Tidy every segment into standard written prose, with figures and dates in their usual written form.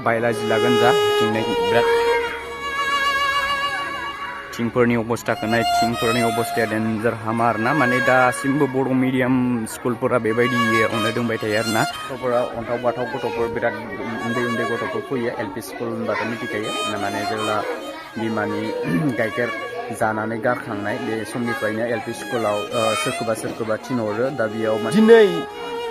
बायला जिलागोन जा थिंनाय बिराद थिंफोरनि अबस्थाखौ नाय थिंफोरनि अबस्थाया डेन्जार हामा आरोना माने दासिमबो बर' मिडियाम स्कुलफोरा बेबायदियावनो दंबाय थायो आरोना गथ'फोरा अन्थाव बाथाव गथ'फोर बिराद उन्दै उन्दै गथ'फोर फैयो एलपि स्कुल होनबाथ' मिथिखायो माने जेब्ला बिमानि गाइखेर जानानै गारखांनाय बे समनिफ्रायनो एलपि स्कुलाव सोरखौबा थिनहरो दा बेयाव दिनै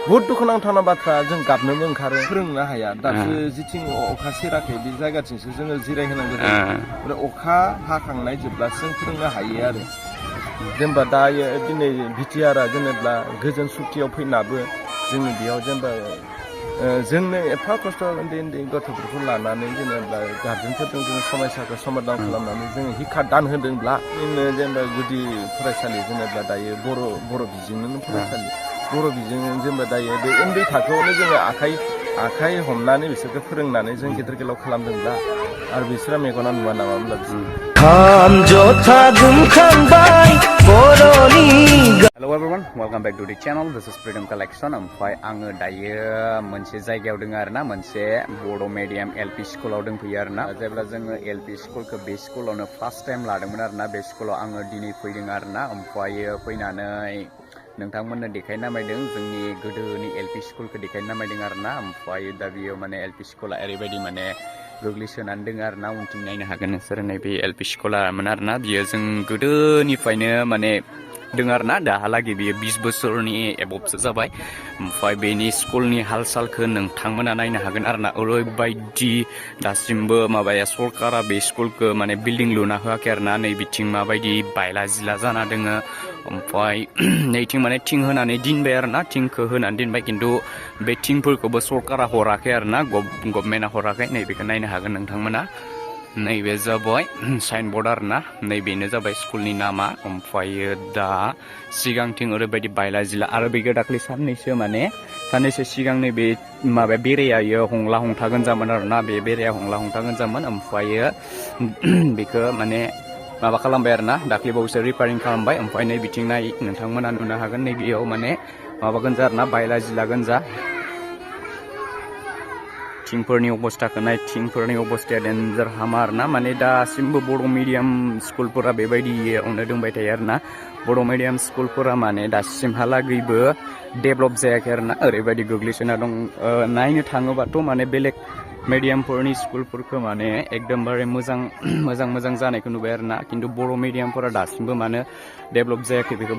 बहुत दुखुनांथावना बाथ्रा जों गाबनोबो ओंखारो फोरोंनो हाया दासो जिथिं अखा सेराखै बे जायगाथिंसो जोङो जिरायहोनांगौ जायो अखा हाखांनाय जोबब्लासो जों फोरोंनो हायो आरो जेनेबा दायो दिनै BTR जेनेबा गोजोन सुक्तियाव फैनाबो जोङो बेयाव जेनेबा जोंनो एफा खस्थ' उन्दै उन्दै गथ'फोरखौ लानानै जेनेबा गार्जेनफोरजों जोङो समस्याखौ समाधान खालामनानै जोङो हिक्खा दान होदोंब्ला जेनेबा गुदि फरायसालि जेनेबा दायो बर' बिजोंनो फरायसालि बर' बिजोंजों जेनेबा दायो बे उन्दै थाखोआवनो जोङो आखाइ हमनानै बिसोरखौ फोरोंनानै जों गेदेर गोलाव खालामदोंब्ला आरो बिसोरा मेगना नुवा नामा होनब्ला Hello everyone, welcome back to the channel. This is Freedom Collection. ओमफ्राय आङो दायो मोनसे जायगायाव दङ आरोना मोनसे बर' मिडियाम LP स्कुलाव दंफैयो आरोना जेब्ला जोङो LP स्कुलखौ बे स्कुलावनो फार्स्ट टाइम लादोंमोन आरोना बे स्कुलाव आङो दिनै फैदों आरोना ओमफ्राय फैनानै नोंथांमोननो देखायनो नामायदों जोंनि गोदोनि LP स्कुलखौ देखायनो नामायदों आरोना ओमफ्राय दा बेयो माने LP स्कुला ओरैबायदि माने गोग्लैसोनानै दङ आरोना उनथिं नायनो हागोन नोंसोर बे LP स्कुलामोन आरोना बियो जों गोदोनिफ्रायनो माने दङ आरोना दाहालागै बियो 20 बोसोरनि एबभसो जाबाय ओमफ्राय बेनि स्कुलनि हाल सालखौ नोंथांमोना नायनो हागोन आरोना ओरैबायदि दासिमबो माबाया सरकारा बे स्कुलखौ माने बिल्डिं लुना होआखै आरोना नै बिथिं माबायदि बायला जिला जाना दोङो ओमफ्राय नैथिं माने थिं होनानै दोनबाय आरोना थिंखौ होनानै दोनबाय खिन्थु बे थिंफोरखौबो सरकारा हराखै आरोना गभर्नमेन्टआ हराखै नैबेखौ नायनो हागोन नोंथांमोना नैबे जाबाय साइनबर्ड आरोना नैबेनो जाबाय स्कुलनि नामा ओमफ्रायो दा सिगांथिं ओरैबायदि बायला जिला आरो बेखौ दाख्लै साननैसो सिगां नैबे माबाया बेराया हंला हंथागोन जामोन आरोना बे बेराया हंला हंथागोन जामोन ओमफ्रायो बेखौ माने माबा खालामबाय आरोना दाख्लै बावैसो रिपेयारिं खालामबाय ओमफ्राय नै बिथिं नाय नोंथांमोना नुनो हागोन नैबेयाव माने माबागोन जा आरोना बायला जिलागोन जा थिंफोरनि अबस्थाखौ नाय थिंफोरनि अबस्थाया डेन्जार हामा आरोना माने दासिमबो बर' मिडियाम स्कुलफोरा बेबायदियावनो दंबाय थायो आरोना बर' मिडियाम स्कुलफोरा माने दासिमहालागैबो डेभेलप जायाखै आरोना ओरैबायदि गोग्लैसोना दं नायनो थाङोबाथ' माने बेलेग मिडियामफोरनि स्कुलफोरखौ माने एकदमबारे मोजां जानायखौ नुबाय आरोना खिन्थु बर' मिडियामफोरा दासिमबो मानो डेभेलप जायाखै बेखौ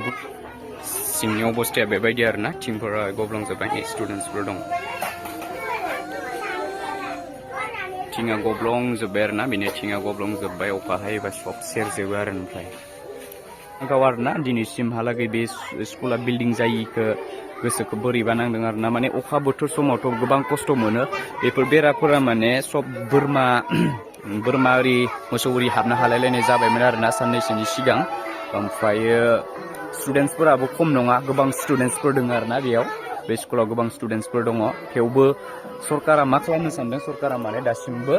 सिंनि अबस्थाया बेबायदि आरोना थिंफोरा गब्लंजोबबाय स्टुडेन्टसफोर दं थिङा गब्लंजोब्बाय आरोना बेनि थिङा गब्लंजोब्बाय अखा हायोबा सब सेरजोबो आरो ओमफ्राय गाव आरोना दिनैसिमहालागै बे स्कुला बिल्डिं जायिखौ गोसोखौ बोरैबा नांदों आरोना माने अखा बोथोर समावथ' गोबां खस्थ' मोनो बेफोर बेराफोरा माने सब बोरमा ओरि मोसौ ओरि हाबनो हालायलायनाय जाबायमोन आरोना साननैसोनि सिगां ओमफ्रायो स्टुडेन्टसफोराबो खम नङा गोबां स्टुडेन्टसफोर दङ आरोना बेयाव बे स्कुलाव गोबां स्टुडेन्टसफोर दङ थेवबो सरकारा मा खालामनो सानदों सरकारा माने दासिमबो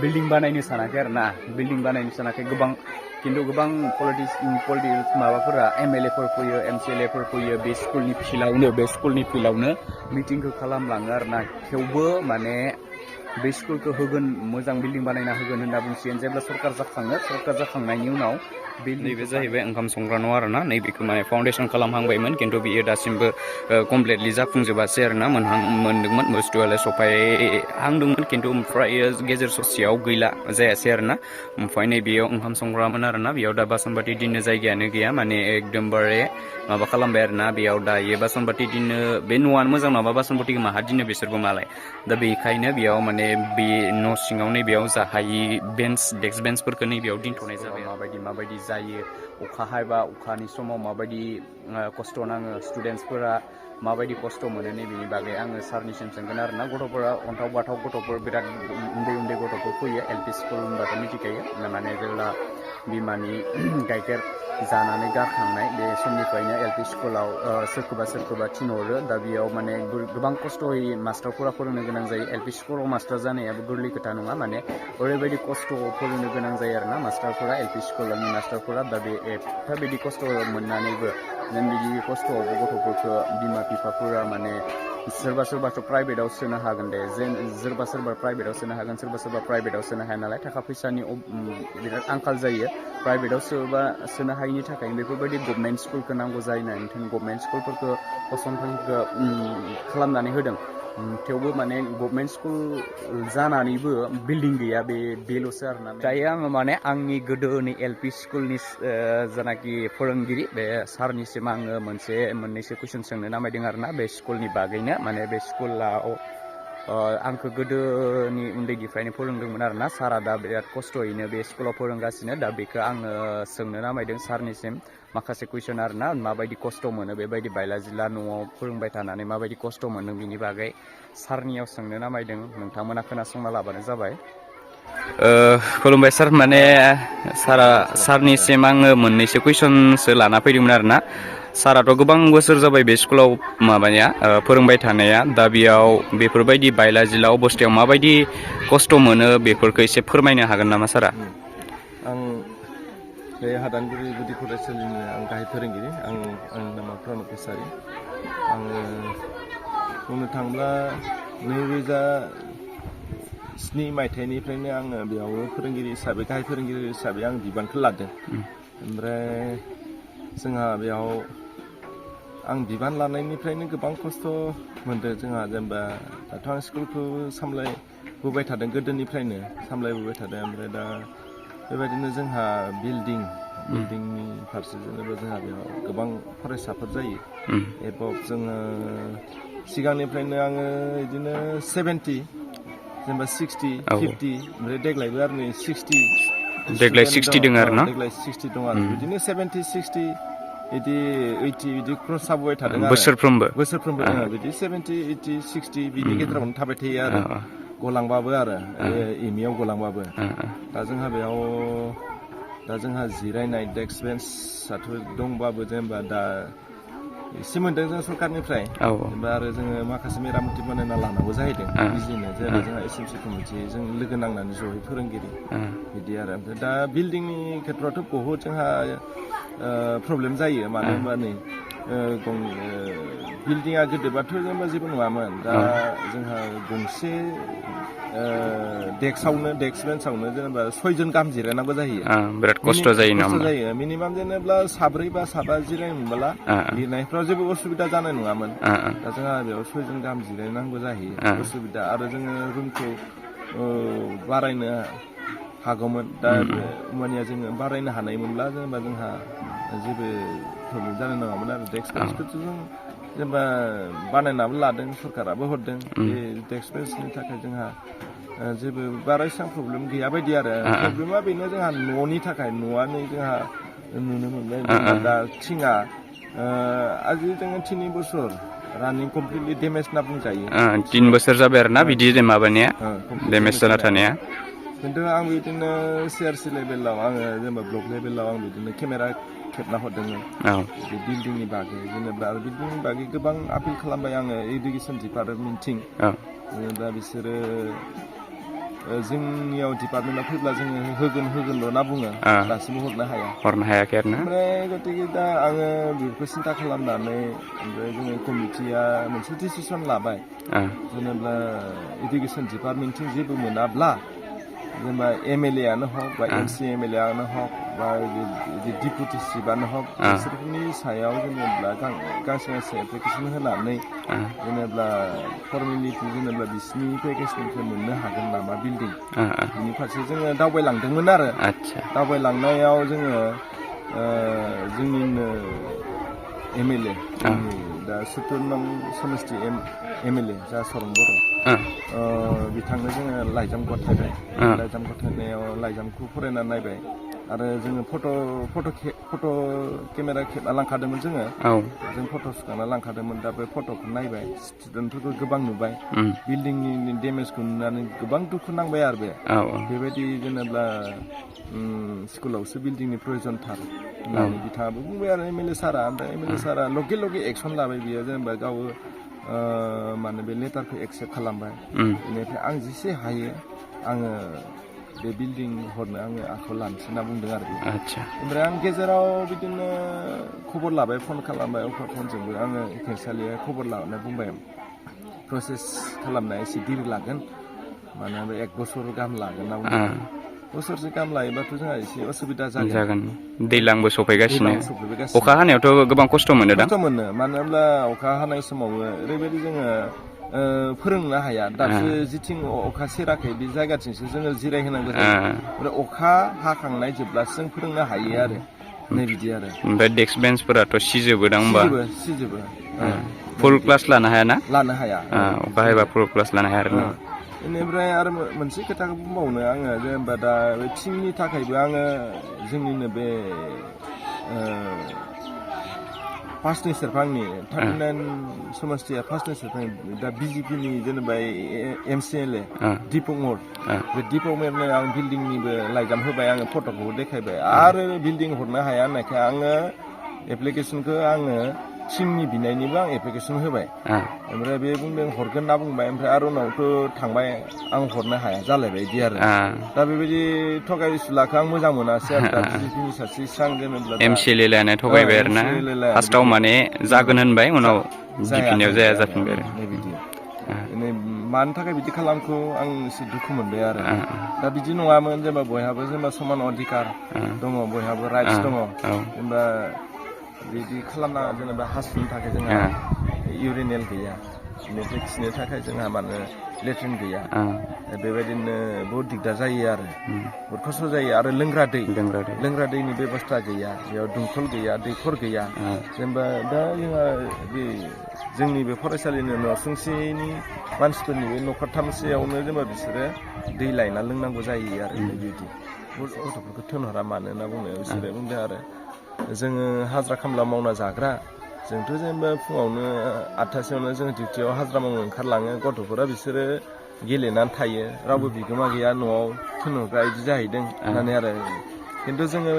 बिल्डिं बानायनो सानाखै आरोना बिल्डिं बानायनो सानाखै खिन्थु गोबां पलिटिक्स माबाफोरा MLA फोर फैयो MCLA फोर फैयो बे स्कुलनि फिल्डआवनो मिटिंखौ खालामलाङो आरोना थेवबो माने बे स्कुलखौ होगोन मोजां बिल्डिं बानायना होगोन होनना बुंसिगोन जेब्ला सरकार जाखांनायनि उनाव नैबे जाहैबाय ओंखाम संग्रा न' आरोना नैबेखौ माने फाउन्डेसन खालामहांबायमोन खिन्थु बियो दासिमबो कमप्लिटलि जाफुंजोबासै आरोना मोनदोंमोन बुस्थुआलाय सफायहांदोंमोन खिन्थु ओमफ्राय गेजेर ससेयाव गैला जायासै आरोना ओमफ्राय नैबेयाव ओंखाम संग्रामोन आरोना बेयाव दा बासन बाथि दोननो जायगायानो गैया माने एकदमबारे माबा खालामबाय आरोना बेयाव दायो बासन बाथि दोननो बे न'आनो मोजां नङाबा बासन बाथिखौ माहा दोननो बिसोरबो मालाय दा बेखायनो बेयाव माने बे न' सिङाव नैबेयाव जाहायि डेस्क बेन्चफोरखौ नैबेयाव दोनथ'नाय जाबाय माबायदि जायो अखा हायोबा अखानि समाव माबायदि खस्थ' नाङो स्टुडेन्टसफोरा माबायदि खस्थ' मोनो नैबेनि बागै आङो सारनिसिम सोंगोन आरोना गथ'फोरा अन्थाव बाथाव गथ'फोर बिराद उन्दै गथ'फोर फैयो LP स्कुल होनबाथ' मिथिखायो माने जेब्ला बिमानि गाइखेर जानानै गारखांनाय बे समनिफ्रायनो LP स्कुलाव सोरखौबा थिनहरो दा बेयाव माने गोबां खस्थ'यै मास्टारफोरा फोरोंनो गोनां जायो LP स्कुलाव मास्टार जानायाबो गोरलै खोथा नङा माने ओरैबायदि खस्थ' फोरोंनो गोनां जायो आरोना मास्टारफोरा LP स्कुलनि मास्टारफोरा दा बे एफा बिदि खस्थ' मोननानैबो बिदि खस्थ'आवबो गथ'फोरखौ बिमा बिफाफोरा माने सोरबा प्राइभेटाव सोनो हागोन दे सोरबा प्राइभेटाव सोनो हागोन सोरबा प्राइभेटाव सोनो हाया नालाय थाखा फैसानि बिराद आंखाल जायो प्राइभेटाव सोनो हायिनि थाखायनो बेफोरबायदि गभर्नमेन्ट स्कुलखौ नांगौ जायो होननानै गभर्नमेन्ट स्कुलफोरखौ फसंथानखौ खालामनानै होदों थेवबो माने गभर्नमेन्ट स्कुल जानानैबो बिल्डिं गैया बेल'सो आरोना दायो आङो माने आंनि गोदोनि एलपि स्कुलनि जानाखि फोरोंगिरि बे सारनिसिम आङो मोननैसो कुइसन सोंनो नामायदों आरोना बे स्कुलनि बागैनो माने बे स्कुलाव आंखौ गोदोनि उन्दैनिफ्रायनो फोरोंदोंमोन आरोना सारा दा बिराद खस्थ'यैनो बे स्कुलाव फोरोंगासिनो दा बेखौ आङो सोंनो नामायदों सारनिसिम माखासे कुइसन आरोना माबायदि खस्थ' मोनो बेबायदि बायला जिला न'आव फोरोंबाय थानानै माबायदि खस्थ' मोनो बिनि बागै सारनियाव सोंनो नामायदों नोंथांमोना खोनासंना लाबानो जाबाय खुलुमबाय सार माने सारनिसिम आङो मोननैसो कुइसनसो लाना फैदोंमोन आरोना साराथ' गोबां बोसोर जाबाय बे स्कुलाव फोरोंबाय थानाया दा बेयाव बेफोरबायदि बायला जिला अबस्थायाव माबायदि खस्थ' मोनो बेफोरखौ एसे फोरमायनो हागोन नामा सारा आं बे हादानगुरि गुदि फरायसालिनि आं गाहाय फोरोंगिरि आंनि नामा प्रनब कसारि आङो बुंनो थाङोब्ला 2007 मायथाइनिफ्रायनो आङो बेयाव फोरोंगिरि हिसाबै गाहाय फोरोंगिरि हिसाबै आं बिबानखौ लादों ओमफ्राय जोंहा बेयाव आं बिबान लानायनिफ्रायनो गोबां खस्थ' मोनदों जोंहा जेनेबा दाथ' आं स्कुलखौ सामलायबोबाय थादों गोदोनिफ्रायनो सामलायबोबाय थादों ओमफ्राय दा बेबायदिनो जोंहा बिल्डिंनि फारसे जेनेबा जोंहा बेयाव गोबां फरायसाफोर जायो एबव जोङो सिगांनिफ्रायनो आङो बिदिनो 70 जेनेबा 60 50 ओमफ्राय देग्लायबो आरो नै 60 देग्लाय 60 दङ आरो ना देग्लाय 60 दं आरो बिदिनो 70 60 बिदि 80 बिदि क्रस जाबोबाय थादों आरो बोसोरफ्रोमबो बिदि 70 80 60 बिनि गेजेरावनो थाबाय थायो आरो गलांबाबो आरो एमइआव गलांबाबो दा जोंहा बेयाव दा जोंहा जिरायनाय डेस्क बेन्चआथ' दंबाबो जेनेबा दा एसे मोनदों जों सरकारनिफ्राय जेनेबा आरो जोङो माखासे मेरामति बानायना लानांगौ जाहैदों बिदिनो जेरै जोंहा एसएमसि कमिटि जों लोगो नांनानै जयै फोरोंगिरि बिदि आरो ओमफ्राय दा बिल्डिंनि खेथ्रआवथ' बहुद जोंहा प्रब्लेम जायो मानो होनबा नै बिल्डिंआ गोदोबाथ' जेनेबा जेबो नङामोन दा जोंहा गंसे डेस्क बेन्चआवनो जेनेबा 6 जन गाहाम जिरायनांगौ जायो बिराद खस्थ' जायो मिनिमाम जेनेबा 7 बा 7 जिरायनो मोनबोला लिरनायफ्राव जेबो उसुबिदा जानाय नङामोन दा जोंहा बेयाव 6 जन गाहाम जिरायनांगौ जाहैयो उसुबिदा आरो जोङो रुमखौ बारायनो हागौमोन दा होमबानिया जोङो बारायनो हानायमोनब्ला जेनेबा जोंहा जेबो प्रब्लेम जानाय नङामोन आरो डेस्क बेन्चखौथ' जों जेनेबा बानायनाबो लादों सरकाराबो हरदों बे डेस्क बेन्चनि थाखाय जोंहा जेबो बारा एसेबां प्रब्लेम गैया बायदि आरो प्रब्लेमा बेनो जोंहा न'नि थाखाय न'आनो जोंहा नुनो मोनबाय दा थिङा आजि जोङो 3 बोसोर रानिं कमप्लिटलि डेमेज होनना बुंजायो 3 बोसोर जाबाय आरो ना बिदि माबानाया डेमेज जाना थानाया खिन्थु आं बिदिनो सिआरसि लेभेलाव आङो जेनेबा ब्लक लेभेलाव आं बिदिनो केमेरा खेबना हरदोंमोन बे बिल्डिंनि बागै जेनेबा आरो बिल्डिंनि बागै गोबां आपिल खालामबाय आङो इडुकेसन डिपार्टमेन्टथिं दा बिसोरो जोंनियाव डिपार्टमेन्टआव फैब्ला जोङो होगोनल' होनना बुङो दासिमबो हरनो हायाखै आरो ना ओमफ्राय गतिके दा आङो बेखौ सिन्था खालामनानै ओमफ्राय जोङो कमिटिया मोनसे डिसिसन लाबाय जेनेबा इडुकेसन डिपार्टमेन्टथिं जेबो मोनाब्ला जेनेबा एमएलए आनो हक बा एमसि एमएलए आनो हक बा डिपुटि चिफआनो हक बिसोरनि सायाव जेनेबा गांसे एप्लिकेसन होनानै जेनेबा फर्मेलिटि जेनेबा बिसिनि पेकेजनिफ्राय मोननो हागोन नामा बिल्डिं बिनि फारसे जोङो दावबायलांदोंमोन आरो दावबायलांनायाव जोङो जोंनिनो एमएलए दा 17 नं समस्ति एमएलए जा सरन बर' बिथांनो जोङो लाइजाम गथायबाय लाइजाम गथायनायाव लाइजामखौ फरायना नायबाय आरो जोङो फट' केमेरा खेबना लांखादोंमोन जोङो जों फट' सुखांना लांखादोंमोन दा बे फट'खौ नायबाय स्टुडेन्टफोरखौ गोबां नुबाय बिल्डिंनि डेमेजखौ नुनानै गोबां दुखु नांबाय आरो बेबायदि जेनेबा स्कुलावसो बिल्डिंनि प्रयजनथार होननानै बिथाङाबो बुंबाय आरो एमएलए सारा ओमफ्राय एमएलए सारा लगे एक्सन लाबाय बियो जेनेबा गाव माने बे लेटारखौ एक्सेप्ट खालामबाय बेनिफ्राय आं जेसे हायो आङो बे बिल्डिं हरनो आङो आखायाव लानोसै होनना बुंदों आरो ओमफ्राय आं गेजेराव बिदिनो खबर लाबाय फन खालामबाय अफार फनजोंबो आङो खेंसालिया खबर लानानै बुंबाय प्रसेस खालामनाया एसे दिरि लागोन मानो होनबा 1 बोसोर गाहाम लागोन ना बुंदों बोसोरसे गाहाम लायोबाथ' जोंहा एसे असुबिदा जागोन दैलांबो सफैगासिनो अखा हानायावथ' गोबां खस्थ' मोनो दा खस्थ' मोनो मानो होनब्ला अखा हानाय समाव ओरैबायदि जोङो फोरोंनो हाया दासो जिथिं अखा सेराखै बे जायगाथिंसो जोङो जिरायहोनांगौ जायो ओमफ्राय अखा हाखांनाय जोबब्लासो जों फोरोंनो हायो आरो नै बिदि आरो ओमफ्राय डेस्क बेन्चफोराथ' सिजोबो दां होमबा सिजोबो फुल क्लास लानो हायाना लानो हाया अखा हायोबा फुल क्लास लानो हाया आरो ना बेनिफ्राय आरो मोनसे खोथाखौ बुंबावनो आङो जेनेबा दा बे थिंनि थाखायबो आङो जोंनिनो बे फार्स्टनि सेरफांनि 39 समस्थिया फार्स्टनि सेरफांनि दा बिजेपिनि जेनेबा MCLA दिपक मर बे दिपक मरनो आं बिल्डिंनिबो लाइजाम होबाय आङो फट'खौबो देखायबाय आरो बिल्डिं हरनो हाया होननायखाय आङो एप्लिकेसनखौ आङो थिंनि बिनायनिबो आं एप्लिकेसन होबाय ओमफ्राय बे बुंदों हरगोन होनना बुंबाय ओमफ्राय आरो उनावथ' थांबाय आं हरनो हाया जालायबाय बिदि आरो दा बेबायदि थगाय सुलाखौ आं मोजां मोनासै आरो दा बिजेपिनि सासे स्रां जेनेबा MCLA लानाय थगायबाय आरो ना फार्स्टआव माने जागोन होनबाय उनाव जिफिनायाव जाया जाफिनबाय आरो बिदि मानि थाखाय बिदि खालामखौ आं एसे दुखु मोनबाय आरो दा बिदि नङामोन जेनेबा बयहाबो जेनेबा समान अधिकार दङ बयहाबो राइट्स दङ जेनेबा बिदि खालामना जेनेबा हासुनो थाखाय जोंहा इउरिनेल गैया बेनिफ्राय खिनो थाखाय जोंहा माने लेट्रिन गैया बेबायदिनो बहुद दिगदार जायो आरो बहुद खस्थ' जायो आरो लोंग्रा दैनि बेबस्था गैया बेयाव दंखल गैया दैखर गैया जेनेबा दा जोंहा बे जोंनि बे फरायसालिनि न'सुंसेनि मानसिफोरनि बे न'खरथामसेयावनो जेनेबा बिसोरो दै लायना लोंनांगौ जायो आरो बिदि गथ'फोरखौ थिनहरा मानो होनना बुङो बिसोरो बुंदों आरो जोङो हाजिरा खामला मावना जाग्रा जोंथ' जेनेबा फुङावनो 8थासोआवनो जों डिउटियाव हाजिरा मावनो ओंखारलाङो गथ'फोरा बिसोरो गेलेनानै थायो रावबो बिगोमा गैया न'आव थिनहरग्रा बिदि जाहैदों होननानै आरो खिन्थु जोङो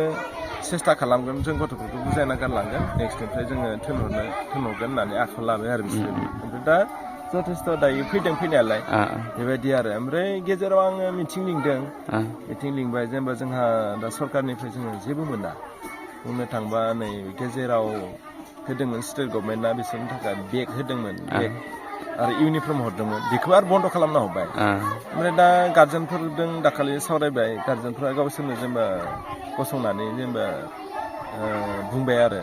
सेस्था खालामगोन जों गथ'फोरखौ बुजायना गारलांगोन नेक्स्टनिफ्राय जोङो थिनहरगोन होननानै आखायाव लाबाय आरो बिसोरो ओमफ्राय दा जथेस्थ' दायो फैनायालाय बेबायदि आरो ओमफ्राय गेजेराव आङो मिटिं लिंबाय जेनेबा जोंहा दा सरकारनिफ्राय जोङो जेबो मोना बुंनो थांबा नै गेजेराव होदोंमोन स्टेट गभर्नमेन्टआ बिसोरनि थाखाय बेग होदोंमोन बेग आरो इउनिफर्म हरदोंमोन बेखौ आरो बन्द' खालामना हरबाय ओमफ्राय दा गार्जेनफोरजों दाखालि सावरायबाय गार्जेनफोरा गावसोरनो जेनेबा गसंनानै जेनेबा बुंबाय आरो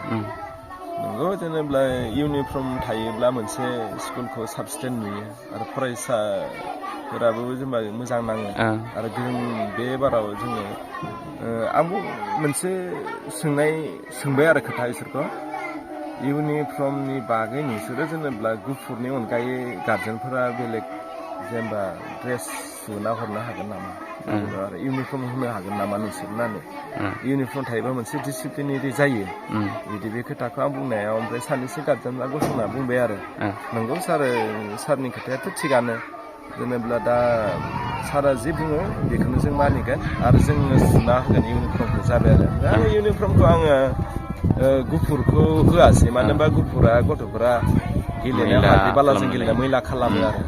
नंगौ जेनेबा इउनिफर्म थायोब्ला मोनसे स्कुलखौ साबस्टेन नुयो आरो फरायसाफोराबो जेनेबा मोजां नाङो आरो जों बे बाराव जोङो आंबो मोनसे सोंबाय आरो खोथा इसोरखौ इउनिफर्मनि बागै नोंसोरो जेनेबा गुफुरनि अनगायै गार्जेनफोरा बेलेग जेनेबा ड्रेस सुना हरनो हागोन नामा आरो इउनिफर्म होनो हागोन नामा नोंसोर होननानै इउनिफर्म थायोबा मोनसे डिसिप्लिनारि जायो बिदि बे खोथाखौ आं बुंनायाव ओमफ्राय सानैसो गार्जेनआ गसंना बुंबाय आरो नंगौ सारनि खोथायाथ' थिगानो जेनेबा दा सारा जि बुङो बेखौनो जों मानिगोन आरो जोङो सुना होगोन इउनिफर्मखौ जाबाय आरो दा इउनिफर्मखौ आङो गुफुरखौ होआसै मानो होनबा गुफुरा गथ'फोरा गेलेनायाव हाद्रि बालाजों गेलेना मैला खालामो आरो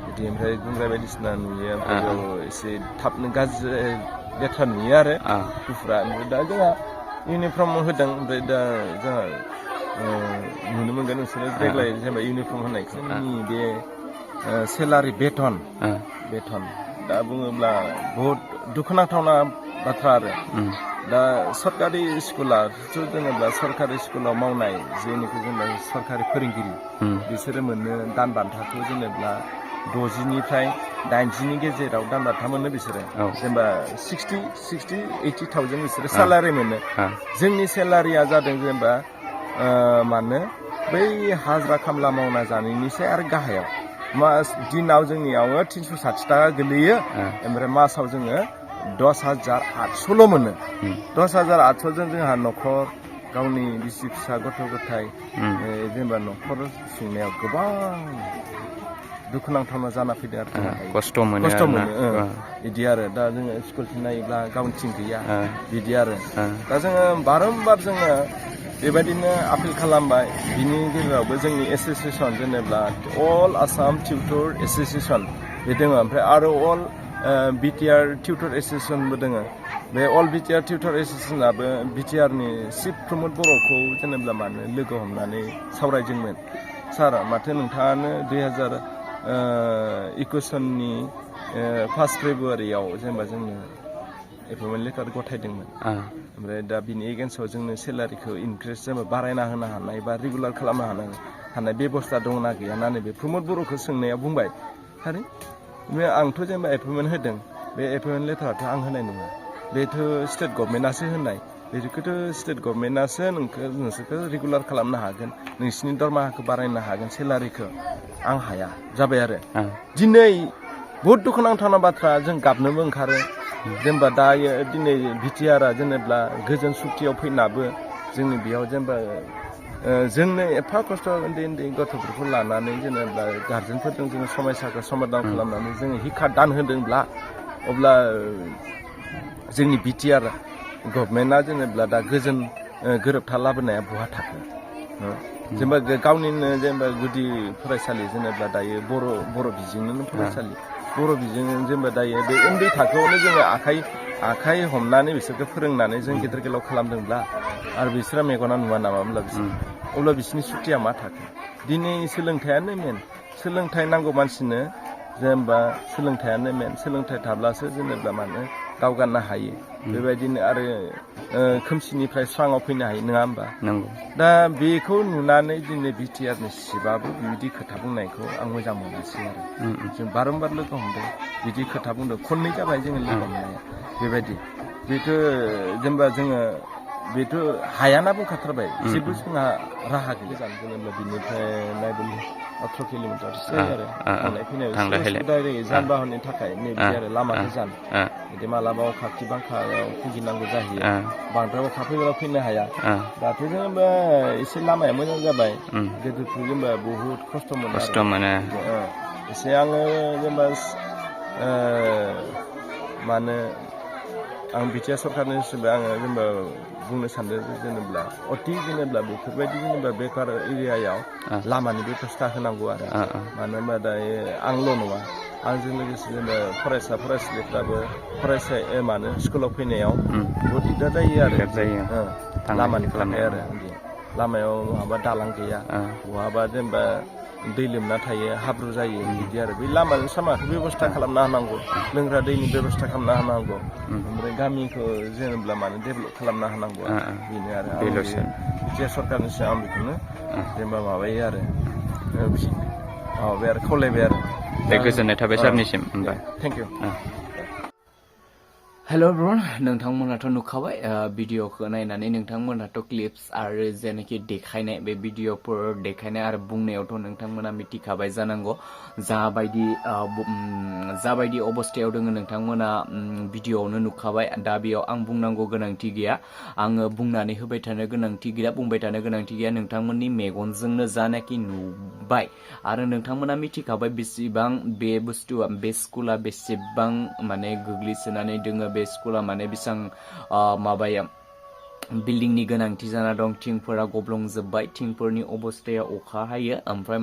बिदि ओमफ्राय गुंग्राय बायदिसिना नुयो ओमफ्राय बेयाव एसे थाबनो गाज्रि लेथ्रा नुयो आरो गुफुरा ओमफ्राय दा जोंहा इउनिफर्म होदों ओमफ्राय दा जोंहा नुनो मोनगोन नोंसोरो देग्लाय जेनेबा इउनिफर्म होनायखौ जोंनि बे सेलारि बेथन दा बुङोब्ला बहुद दुखुनांथावना बाथ्रा आरो दा सरकारि स्कुलाथ' जेनेबा सरकारि स्कुलाव मावनाय जेनिखि जेनेबा सरकारि फोरोंगिरि बिसोरो मोनो दान बान्थाखौ जेनेबा 60निफ्राय 80नि गेजेराव दान बान्था मोनो बिसोरो जेनेबा 60-80,000 बिसोरो सेलारि मोनो जोंनि सेलारिया जादों जेनेबा मानो बै हाजिरा खामला मावना जानायनिसाय आरो गाहायाव दिनाव जोंनियाव 360 थाखा गोलैयो ओमफ्राय मासाव जोङो 10,800 मोनो 10,800जों जोंहा न'खर गावनि बिसि फिसा गथ' गथाय जेनेबा न'खर सुंनायाव गोबां दुखुनांथावना जाना फैदों आरो खस्थ' मोनो बिदि आरो दा जोङो स्कुलथिं नायोब्ला गावनिथिं गैया बिदि आरो दा जोङो बारम्बार जोङो बेबायदिनो आपिल खालामबाय बिनि गेजेरावबो जोंनि एस'सियेसन जेनेबा अल आसाम टिउटर एस'सियेसन बे दङ ओमफ्राय आरो अल BTR टिउटर एस'सियेसनबो दङ बे अल BTR टिउटर एस'सियेसनाबो BTRनि चिफ प्रमद बर'खौ जेनेबा मानो लोगो हमनानै सावरायदोंमोन सार माथो नोंथाङानो इकुसननि 1 फेब्रुवारियाव जेनेबा जोंनो एपइन्टमेन्ट लेटार गथायदोंमोन ओमफ्राय दा बिनि एगेन्स्टआव जोंनो सेलारिखौ इनक्रिज जेनेबा बारायना होनो हानाय बा रेगुलार खालामनो हानाय बेबस्था दंना गैया होननानै बे प्रमद बर'खौ सोंनाया बुंबाय आरो आंथ' जेनेबा एपइन्टमेन्ट होदों बे एपइन्टमेन्ट लेटाराथ' आं होनाय नङा बेथ' स्टेट गभर्नमेन्टआसो होनाय बेखौथ' स्टेट गभर्नमेन्टआसो नोंसोरखौ रेगुलार खालामनो हागोन नोंसिनि दरमाहाखौ बारायनो हागोन सेलारिखौ आं हाया जाबाय आरो दिनै बहुद दुखुनांथावना बाथ्रा जों गाबनोबो ओंखारो जेनेबा दायो दिनै BTRआ जेनेबा गोजोन सुक्तियाव फैनाबो जोंनि बेयाव जेनेबा जोंनो एफा खस्थ' उन्दै गथ'फोरखौ लानानै जेनेबा गार्जेनफोरजों जोङो समस्याखौ समाधान खालामनानै जोङो हिक्खा दान होदोंब्ला अब्ला जोंनि BTR गभर्नमेन्टआ जेनेबा दा गोजोन गोरोबथा लाबोनाया बहा थाखो जेनेबा गावनिनो जेनेबा गुदि फरायसालि जेनेबा दायो बर' बिजोंनिनो फरायसालि बर' बिजों जेनेबा दायो बे उन्दै थाखोआवनो जोङो आखाइ हमनानै बिसोरखौ फोरोंनानै जों गेदेर गोलाव खालामदोंब्ला आरो बिसोरा मेगना नुवा नामा अब्ला बिसोरनि सुथिया मा थाखो दिनै सोलोंथाइयानो मेन सोलोंथाइ नांगौ मानसिनो जेनेबा सोलोंथाइयानो मेन सोलोंथाइ थाब्लासो जेनेबा मानो दावगानो हायो बेबायदिनो आरो खोमसिनिफ्राय स्राङाव फैनो हायो नङा होमबा दा बेखौ नुनानै दिनै BTRनि सिबाबो बिदि खोथा बुंनायखौ आं मोजां मोनासै आरो जों बारम्बार लोगो हमदों बिदि खोथा बुंदों खननै जाबाय जोङो लोगो हमनाया बेबायदि बेथ' जेनेबा जोङो बेथ' हायाना बुंखाथारबाय जेबो जोंहा राहा गैया जेनेबा बिनिफ्राय नायबोलि 18 किल'मिटारसो आरो थांलाय फैनाय डाइरेक्ट जान-बाहननि थाखाय नैबे आरो लामा गोजान बिदि मालाबा अखा बांखायाव भुगिनांगौ जाहैयो बांद्राय अखा फैब्ला फैनो हाया दाथ' जेनेबा एसे लामाया मोजां जाबाय गोदोथ' जेनेबा बहुद खस्थ' मोनो एसे आङो जेनेबा मानो आं BTR सरकारनि हिसाबै आङो जेनेबा बुंनो सानदों जेनेबा जेनेबा बेफोरबायदि जेनेबा बेकार एरियायाव लामानि बेबस्था होनांगौ आरो मानो होनबा दायो आंल' नङा आंजों लोगोसे जेनेबा फरायसालिफ्राबो मानो स्कुलाव फैनायाव बहुद दिगदार जायो आरो लामानि थाखाय आरो लामायाव बहाबा दालां गैया बहाबा जेनेबा दै लोमना थायो हाब्रु जायो बिदि आरो बे लामानि सामाखौ बेबस्था खालामना होनांगौ लोंग्रा दैनि बेबस्था खालामना होनांगौ ओमफ्राय गामिखौ जेनेबा मानो डेभेलप खालामना होनांगौ बेनो आरो BTR सरकारनि सायाव आं बेखौनो जेनेबा माबायो आरो माबाबाय आरो खावलायबाय आरो गोजोननाय थाबाय सारनिसिम होमबा थेंक इउ हेल' एभ्रिवान नोंथांमोनाथ' नुखाबाय भिडिअखौ नायनानै नोंथांमोनाथ' क्लिप्स आरो जेनाखि देखायनाय बे भिडिअफोर देखायनाय आरो बुंनायावथ' नोंथांमोना मिथिखाबाय जानांगौ जाबायदि अबस्थायाव दोङो नोंथांमोना भिडिअआवनो नुखाबाय दा बेयाव आं बुंनांगौ गोनांथि गैया आङो बुंनानै होबाय थानो गोनांथि गैया बुंबाय थानो गोनांथि गैया नोंथांमोननि मेगनजोंनो जानाखि नुबाय आरो नोंथांमोना मिथिखाबाय बेसेबां बे बुस्थुआ बे स्कुला बेसेबां माने गोग्लैसोनानै दोङो बे स्कुला माने बेसेबां माबाया बिल्डिंनि गोनांथि जाना दं थिंफोरा गब्लंजोब्बाय थिंफोरनि अबस्थाया अखा हायो ओमफ्राय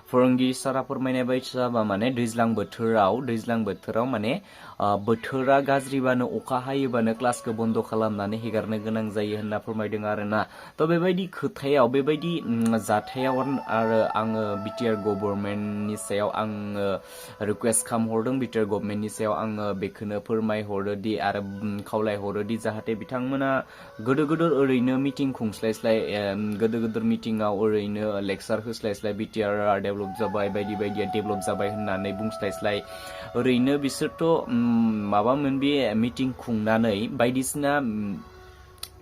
फोरोंगिरि सारा फोरमायनाय बायदिबा माने दैज्लां बोथोराव माने बोथोरा गाज्रिबानो अखा हायोबानो क्लासखौ बन्द' खालामनानै हेगारनो गोनां जायो होनना फोरमायदों आरोना थ' बेबायदि खोथायाव बेबायदि जाथायाव आरो आङो BTR गभर्नमेन्टनि सायाव आङो रिकुवेस्ट खालामहरदों BTR गभर्नमेन्टनि सायाव आङो बेखौनो फोरमायहरोदि आरो खावलायहरोदि जाहाथे बिथांमोना गोदोर ओरैनो मिटिं खुंस्लायस्लाय गोदोर मिटिंआव ओरैनो लेक्सार होस्लायस्लाय BTR डेभेलप जाबाय बायदिया डेभेलप जाबाय होननानै बुंस्लायस्लाय ओरैनो बिसोरथ' माबा मोनसे मिटिं खुंनानै बायदिसिना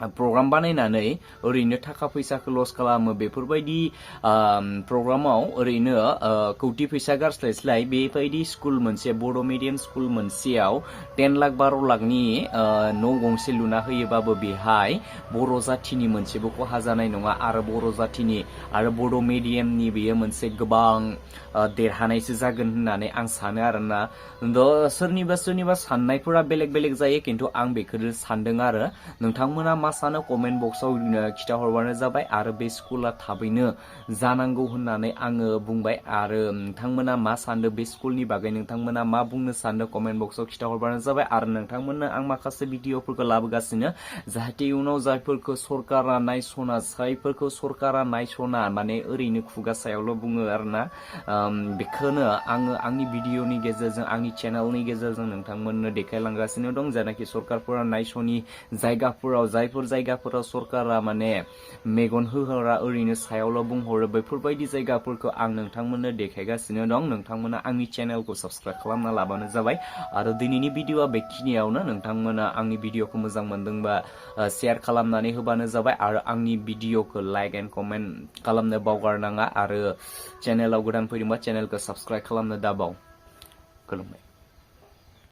प्रग्राम बानायनानै ओरैनो थाखा फैसाखौ लस खालामो बेफोरबायदि प्रग्रामाव ओरैनो कौटि फैसा गारस्लायस्लाय बेबायदि स्कुल मोनसे बड' मिडियाम स्कुल मोनसेयाव 10 लाख 12 लाखनि न' गंसे लुना होयोबाबो बेहाय बर' जाथिनि मोनसेबो खहा जानाय नङा आरो बर' जाथिनि आरो बड' मिडियामनि बेयो मोनसे गोबां देरहानायसो जागोन होननानै आं सानो आरोना सोरनिबा साननायफोरा बेलेग जायो खिन्थु आं बेखौनो सानदों आरो नोंथांमोना मा सानो कमेन्ट बक्सआव खिथाहरबानो जाबाय आरो बे स्कुला थाबैनो जानांगौ होननानै आङो बुंबाय आरो नोंथांमोना मा सानदों बे स्कुलनि बागै नोंथांमोना मा बुंनो सानदों कमेन्ट बक्सआव खिथाहरबानो जाबाय आरो नोंथांमोननो आं माखासे भिडिअफोरखौ लाबोगासिनो जाहाथे इयुनाव जायफोरखौ सरकारा नायस'ना जायफोरखौ सरकारा नायस'ना माने ओरैनो खुगा सायावल' बुङो आरोना बेखौनो आङो आंनि भिडिअनि गेजेरजों आंनि चेनेलनि गेजेरजों नोंथांमोननो देखायलांगासिनो दं जायनाखि सरकारफोरा नायस'नि जायगाफोराव जायफोर जायगाफोराव सरकारा माने मेगन होहरा ओरैनो सायावल' बुंहरो बेफोरबायदि जायगाफोरखौ आं नोंथांमोननो देखायगासिनो दं नोंथांमोना आंनि चेनेलखौ साबस्क्राइब खालामना लाबानो जाबाय आरो दिनैनि भिडिअआ बेखिनियावनो नोंथांमोना आंनि भिडिअखौ मोजां मोनदोंबा शेयार खालामनानै होबानो जाबाय आरो आंनि भिडिअखौ लाइक एन्ड कमेन्ट खालामनो बावगारनाङा आरो चेनेलाव गोदान फैदोंबा चेनेलखौ साबस्क्राइब खालामनो दाबाव खुलुमबाय।